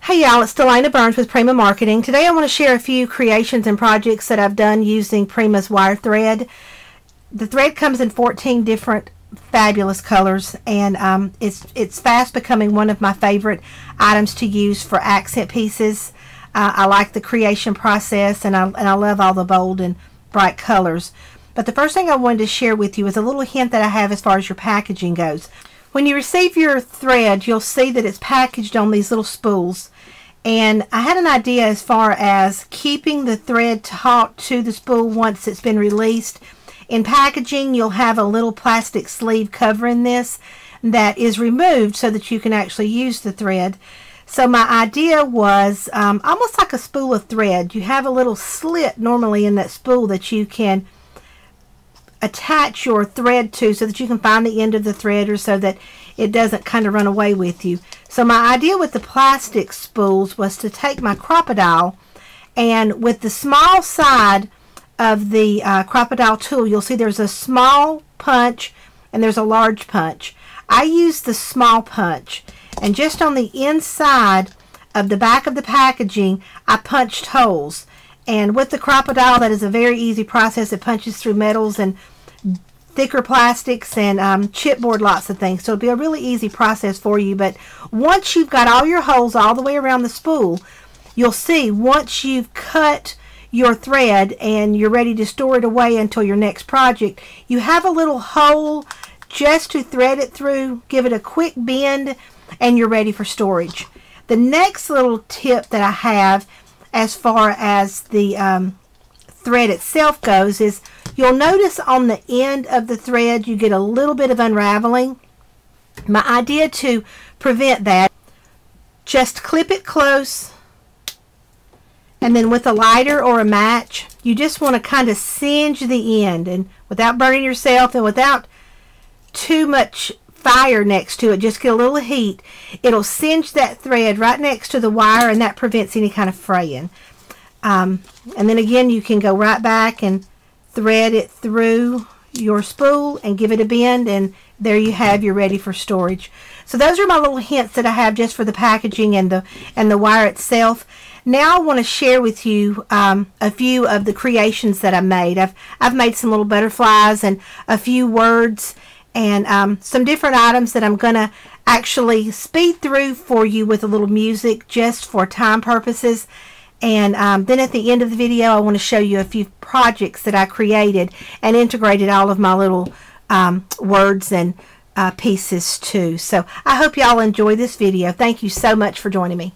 Hey y'all, it's Delaina Burns with Prima Marketing. Today I want to share a few creations and projects that I've done using Prima's wire thread. The thread comes in 14 different fabulous colors, and it's fast becoming one of my favorite items to use for accent pieces. I like the creation process, and I love all the bold and bright colors. But the first thing I wanted to share with you is a little hint that I have as far as your packaging goes. When you receive your thread, you'll see that it's packaged on these little spools. And I had an idea as far as keeping the thread taut to the spool once it's been released. In packaging, you'll have a little plastic sleeve covering this that is removed so that you can actually use the thread. So my idea was almost like a spool of thread. You have a little slit normally in that spool that you can attach your thread to so that you can find the end of the thread, or so that it doesn't kind of run away with you. So my idea with the plastic spools was to take my crocodile, and with the small side of the crocodile tool, you'll see there's a small punch and there's a large punch. I used the small punch, and just on the inside of the back of the packaging I punched holes. And with the crocodile, that is a very easy process. It punches through metals and thicker plastics and chipboard, lots of things. So it'll be a really easy process for you. But once you've got all your holes all the way around the spool, you'll see once you've cut your thread and you're ready to store it away until your next project, you have a little hole just to thread it through, give it a quick bend, and you're ready for storage. The next little tip that I have as far as the thread itself goes is you'll notice on the end of the thread you get a little bit of unraveling. My idea to prevent that, just clip it close, and then with a lighter or a match you just want to kind of singe the end, and without burning yourself and without too much fire next to it, just get a little heat. It'll singe that thread right next to the wire, and that prevents any kind of fraying. And then again, you can go right back and thread it through your spool and give it a bend, and there you have, you're ready for storage. So those are my little hints that I have just for the packaging and the wire itself. Now I want to share with you a few of the creations that I made. I've made some little butterflies and a few words and some different items that I'm going to actually speed through for you with a little music just for time purposes. And then at the end of the video, I want to show you a few projects that I created and integrated all of my little words and pieces too. So I hope y'all enjoy this video. Thank you so much for joining me.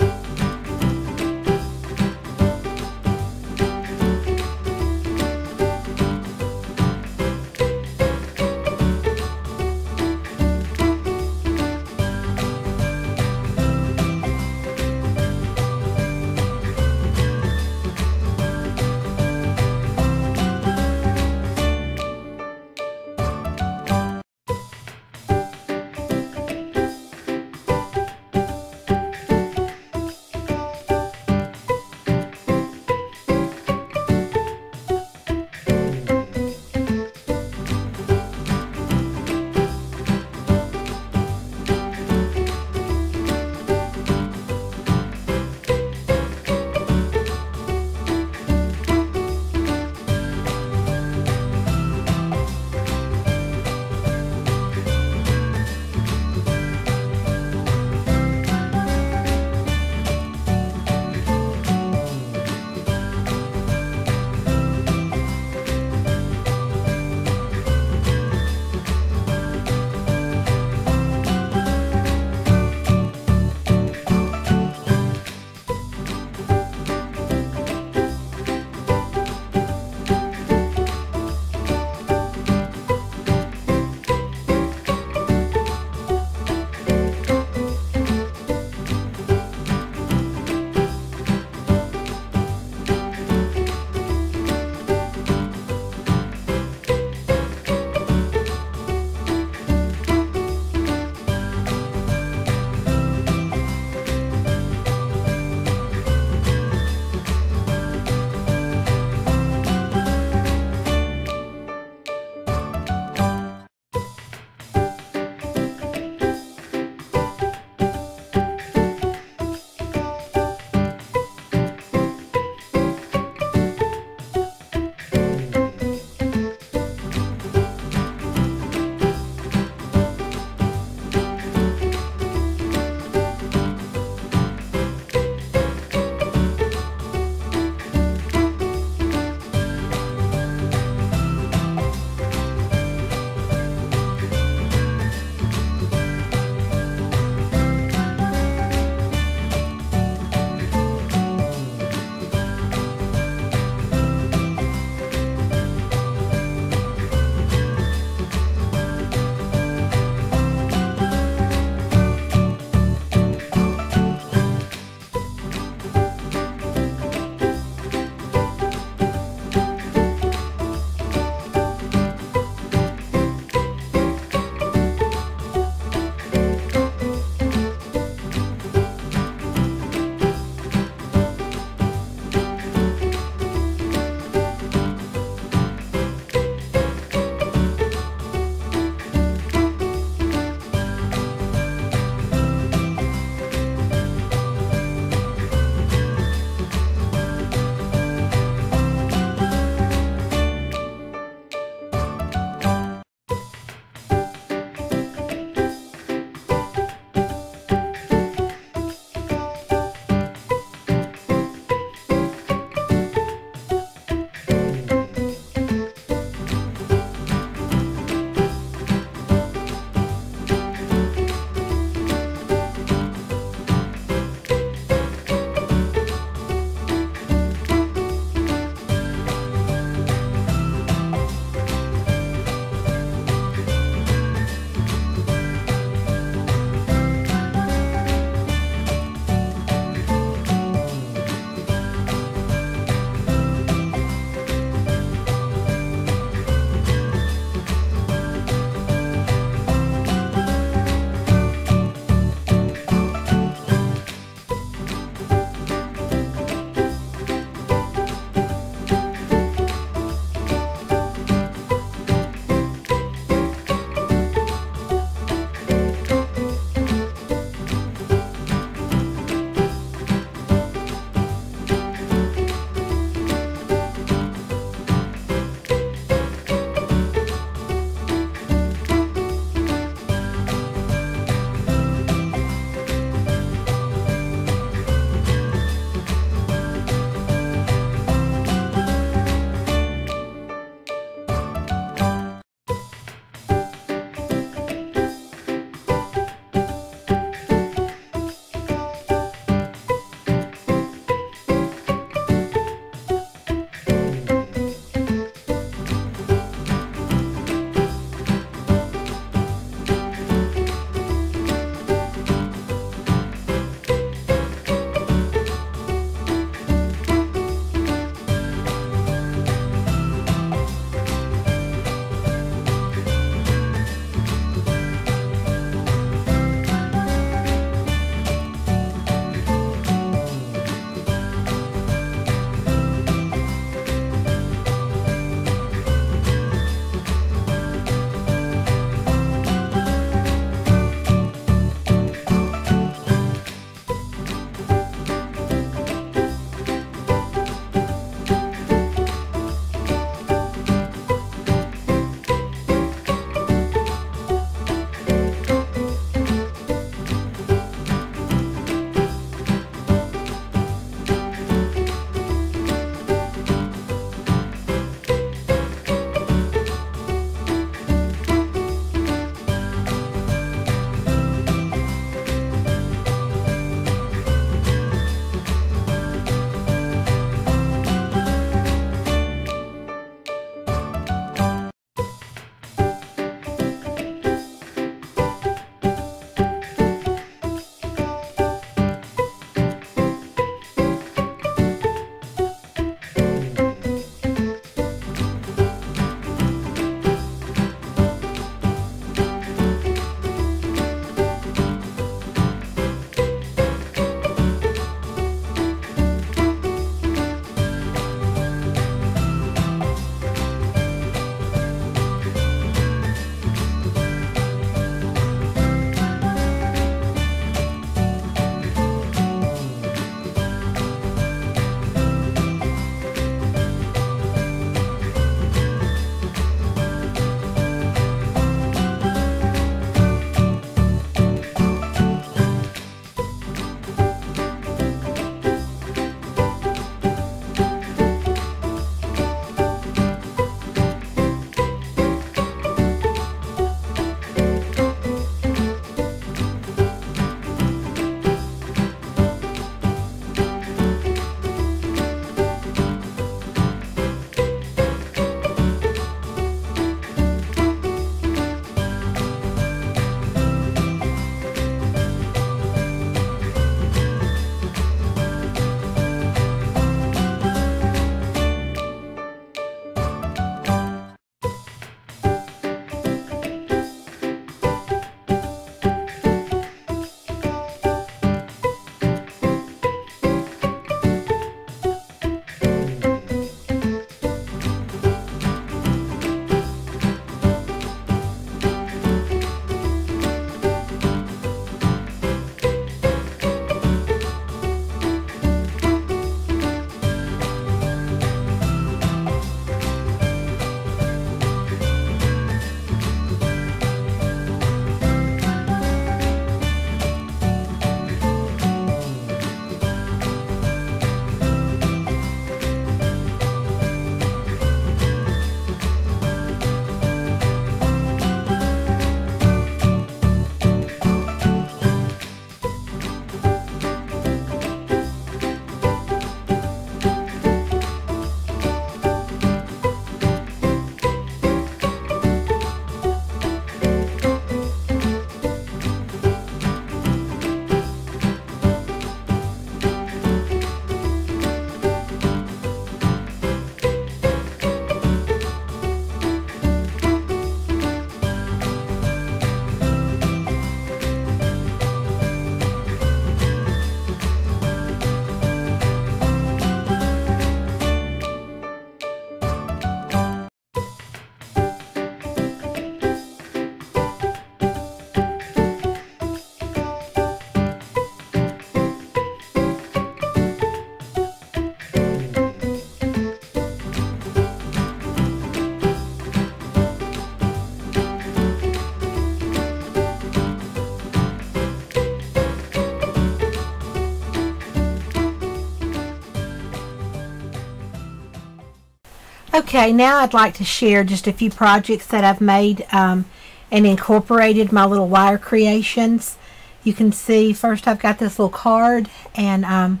Okay, now I'd like to share just a few projects that I've made and incorporated my little wire creations. You can see first I've got this little card and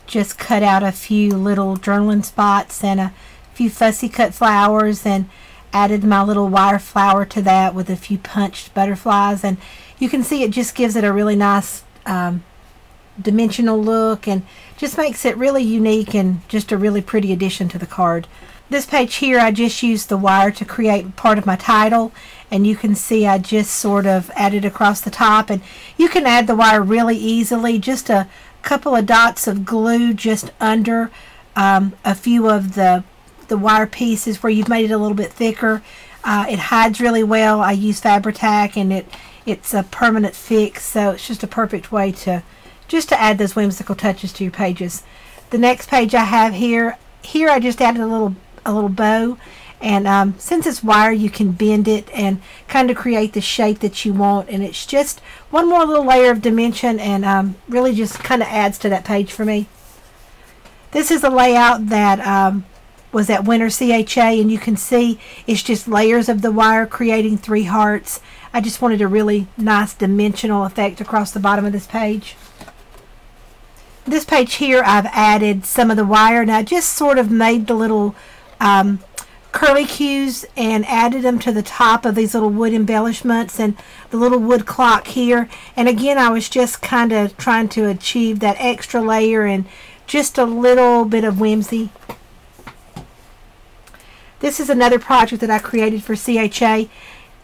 just cut out a few little journaling spots and a few fussy cut flowers and added my little wire flower to that with a few punched butterflies, and you can see it just gives it a really nice dimensional look and just makes it really unique and just a really pretty addition to the card. This page here, I just used the wire to create part of my title, and you can see I just sort of added across the top, and you can add the wire really easily, just a couple of dots of glue just under a few of the wire pieces where you've made it a little bit thicker. It hides really well. I use Fabri-Tac, and it's a permanent fix, so it's just a perfect way to add those whimsical touches to your pages. The next page I have here I just added a little bow, and since it's wire you can bend it and kind of create the shape that you want, and it's just one more little layer of dimension and really just kind of adds to that page for me. This is a layout that was at Winter CHA, and you can see it's just layers of the wire creating 3 hearts. I just wanted a really nice dimensional effect across the bottom of this page. This page here I've added some of the wire, and I just sort of made the little curly cues and added them to the top of these little wood embellishments and the little wood clock here, and again I was just kind of trying to achieve that extra layer and just a little bit of whimsy. This is another project that I created for CHA,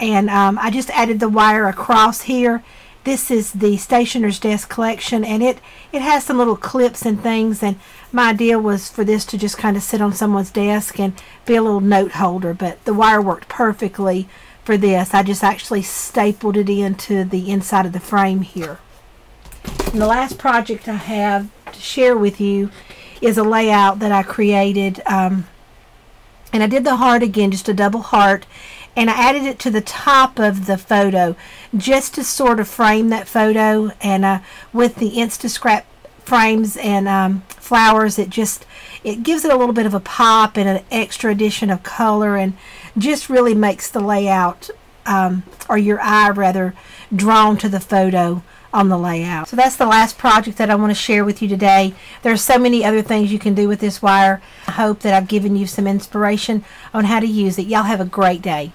and I just added the wire across here. This is the Stationer's Desk collection, and it has some little clips and things, and my idea was for this to just kind of sit on someone's desk and be a little note holder, but the wire worked perfectly for this. I just actually stapled it into the inside of the frame here. And the last project I have to share with you is a layout that I created, and I did the heart again, just a double heart, and I added it to the top of the photo just to sort of frame that photo, and with the Instascrap frames and flowers, it gives it a little bit of a pop and an extra addition of color, and just really makes the layout or your eye rather drawn to the photo on the layout. So that's the last project that I want to share with you today. There are so many other things you can do with this wire. I hope that I've given you some inspiration on how to use it. Y'all have a great day.